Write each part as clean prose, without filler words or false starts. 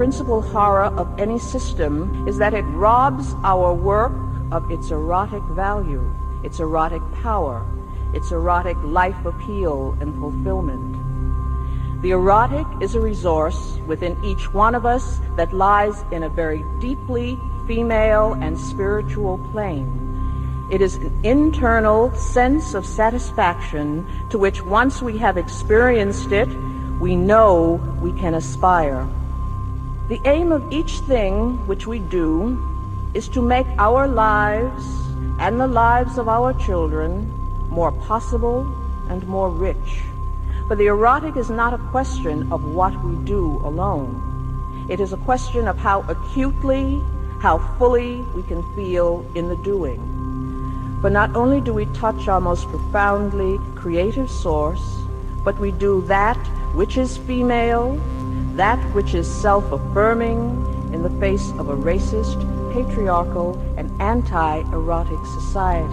principal horror of any system is that it robs our work of its erotic value, its erotic power, its erotic life appeal and fulfillment. The erotic is a resource within each one of us that lies in a very deeply female and spiritual plane. It is an internal sense of satisfaction to which, once we have experienced it, we know we can aspire. The aim of each thing which we do is to make our lives and the lives of our children more possible and more rich. But the erotic is not a question of what we do alone. It is a question of how acutely, how fully we can feel in the doing. For not only do we touch our most profoundly creative source, but we do that which is female, that which is self-affirming in the face of a racist, patriarchal, and anti-erotic society.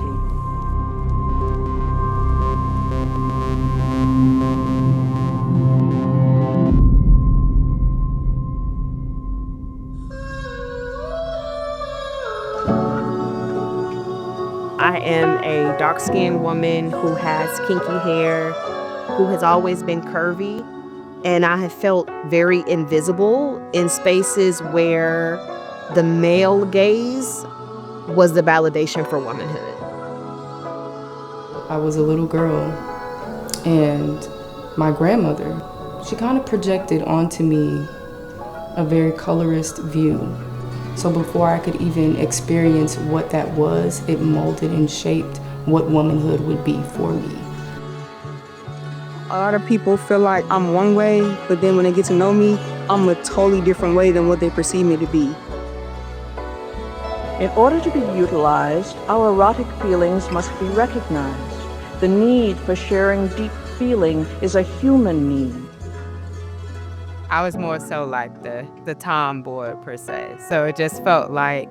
I am a dark-skinned woman who has kinky hair, who has always been curvy, and I have felt very invisible in spaces where the male gaze was the validation for womanhood. I was a little girl, and my grandmother, she kind of projected onto me a very colorist view. So before I could even experience what that was, it molded and shaped what womanhood would be for me. A lot of people feel like I'm one way, but then when they get to know me, I'm a totally different way than what they perceive me to be. In order to be utilized, our erotic feelings must be recognized. The need for sharing deep feeling is a human need. I was more so like the tomboy per se. So it just felt like,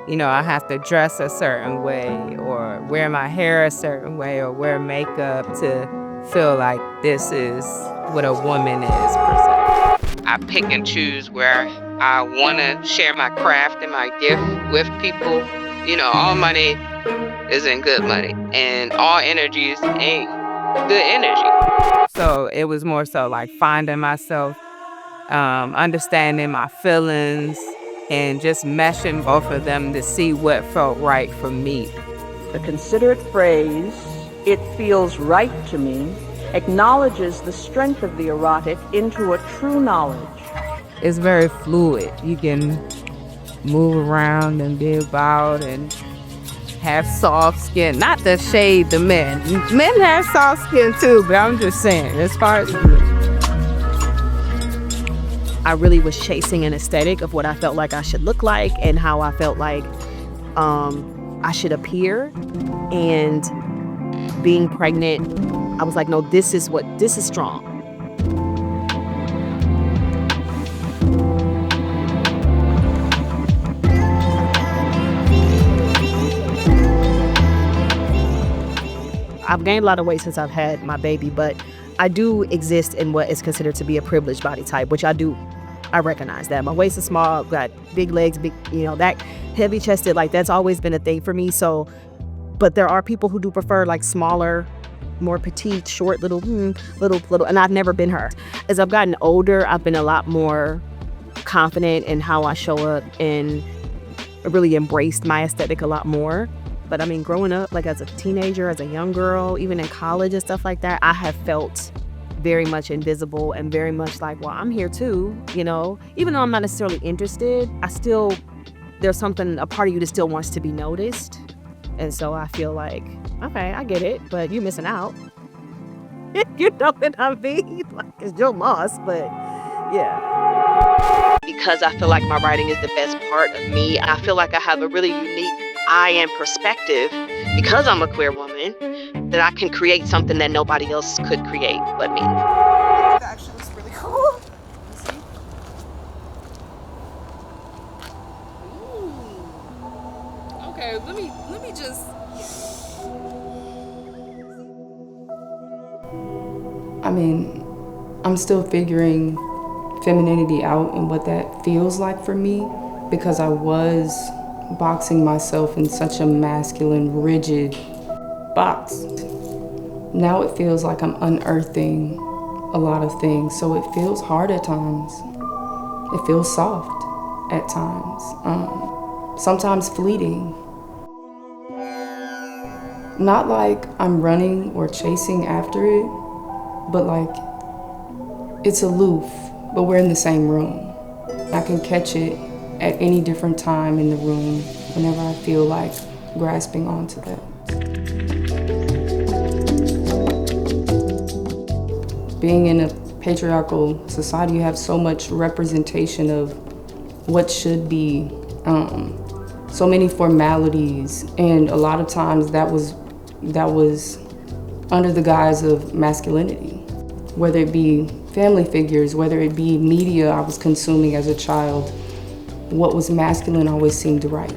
I have to dress a certain way or wear my hair a certain way or wear makeup to feel like this is what a woman is per se. I pick and choose where I want to share my craft and my gift with people. All money isn't good money and all energies ain't good energy. So it was more so like finding myself, understanding my feelings, and just meshing both of them to see what felt right for me. The considerate phrase, "it feels right to me," acknowledges the strength of the erotic into a true knowledge. It's very fluid. You can move around and be about and have soft skin. Not to shade the men. Men have soft skin too, but I'm just saying, as far as I really was chasing an aesthetic of what I felt like I should look like and how I felt like I should appear. And being pregnant, I was like, no, this is strong. I've gained a lot of weight since I've had my baby, but I do exist in what is considered to be a privileged body type, which I recognize that. My waist is small, got big legs, big, that heavy chested, like that's always been a thing for me. So, but there are people who do prefer like smaller, more petite, short, little, and I've never been her. As I've gotten older, I've been a lot more confident in how I show up and really embraced my aesthetic a lot more. But I mean, growing up, like as a teenager, as a young girl, even in college and stuff like that, I have felt very much invisible and very much like, well, I'm here too, Even though I'm not necessarily interested, there's something, a part of you that still wants to be noticed. And so I feel like, okay, I get it, but you're missing out. You know what I mean? Like, it's Joe Moss, but yeah. Because I feel like my writing is the best part of me, I feel like I have a really unique eye and perspective because I'm a queer woman, that I can create something that nobody else could create but me. The action is really cool. Ooh. Okay, let me just. I mean, I'm still figuring femininity out and what that feels like for me, because I was boxing myself in such a masculine, rigid box. Now it feels like I'm unearthing a lot of things, so it feels hard at times. It feels soft at times, sometimes fleeting. Not like I'm running or chasing after it, but like it's aloof, but we're in the same room. I can catch it at any different time in the room whenever I feel like grasping onto that. Being in a patriarchal society, you have so much representation of what should be, so many formalities, and a lot of times that was under the guise of masculinity. Whether it be family figures, whether it be media I was consuming as a child, what was masculine always seemed right.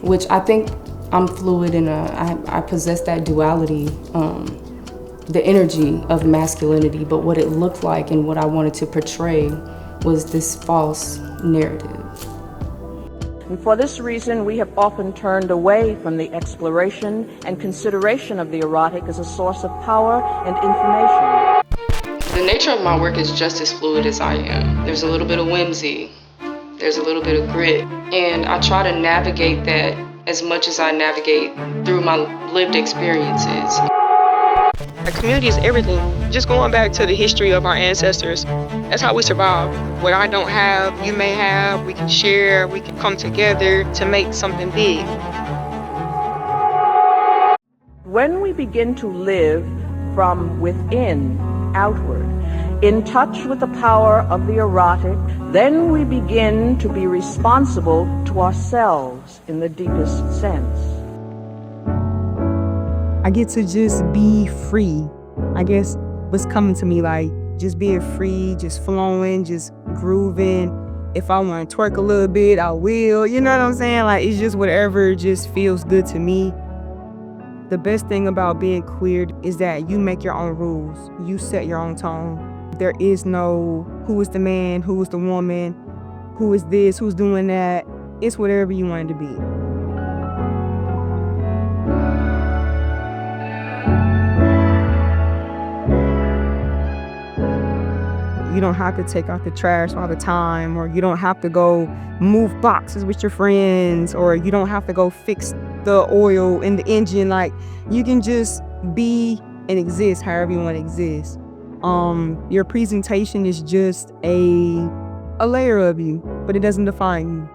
Which I think I'm fluid and I possess that duality, the energy of masculinity, but what it looked like and what I wanted to portray was this false narrative. And for this reason, we have often turned away from the exploration and consideration of the erotic as a source of power and information. The nature of my work is just as fluid as I am. There's a little bit of whimsy, there's a little bit of grit, and I try to navigate that as much as I navigate through my lived experiences. The community is everything. Just going back to the history of our ancestors, that's how we survive. What I don't have, you may have, we can share, we can come together to make something big. When we begin to live from within outward, in touch with the power of the erotic, then we begin to be responsible to ourselves in the deepest sense. I get to just be free. I guess what's coming to me, like just being free, just flowing, just grooving. If I want to twerk a little bit, I will. You know what I'm saying? Like it's just whatever just feels good to me. The best thing about being queer is that you make your own rules. You set your own tone. There is no who is the man, who is the woman, who is this, who's doing that. It's whatever you want it to be. You don't have to take out the trash all the time, or you don't have to go move boxes with your friends, or you don't have to go fix the oil in the engine. Like, you can just be and exist however you want to exist. Your presentation is just a layer of you, but it doesn't define you.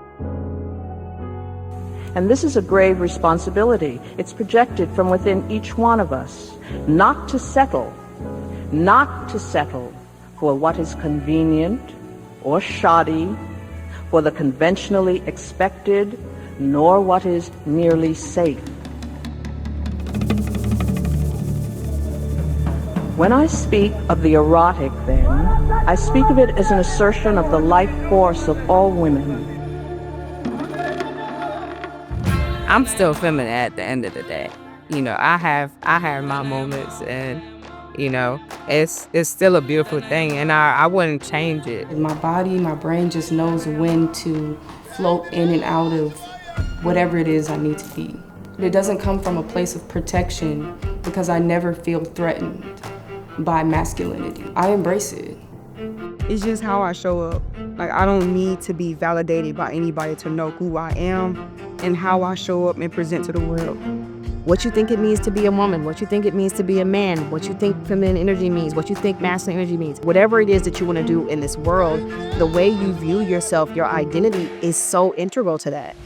And this is a grave responsibility. It's projected from within each one of us, not to settle for what is convenient or shoddy, for the conventionally expected, nor what is merely safe. When I speak of the erotic, then, I speak of it as an assertion of the life force of all women. I'm still feminine at the end of the day. You know, I have my moments, and you know, it's still a beautiful thing, and I wouldn't change it. My body, my brain just knows when to float in and out of whatever it is I need to be. It doesn't come from a place of protection, because I never feel threatened by masculinity. I embrace it. It's just how I show up. Like, I don't need to be validated by anybody to know who I am and how I show up and present to the world. What you think it means to be a woman, what you think it means to be a man, what you think feminine energy means, what you think masculine energy means. Whatever it is that you want to do in this world, the way you view yourself, your identity is so integral to that.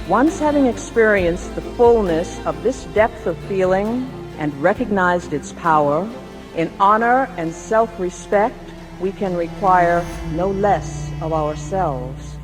Once having experienced the fullness of this depth of feeling, and recognized its power, in honor and self-respect, we can require no less of ourselves.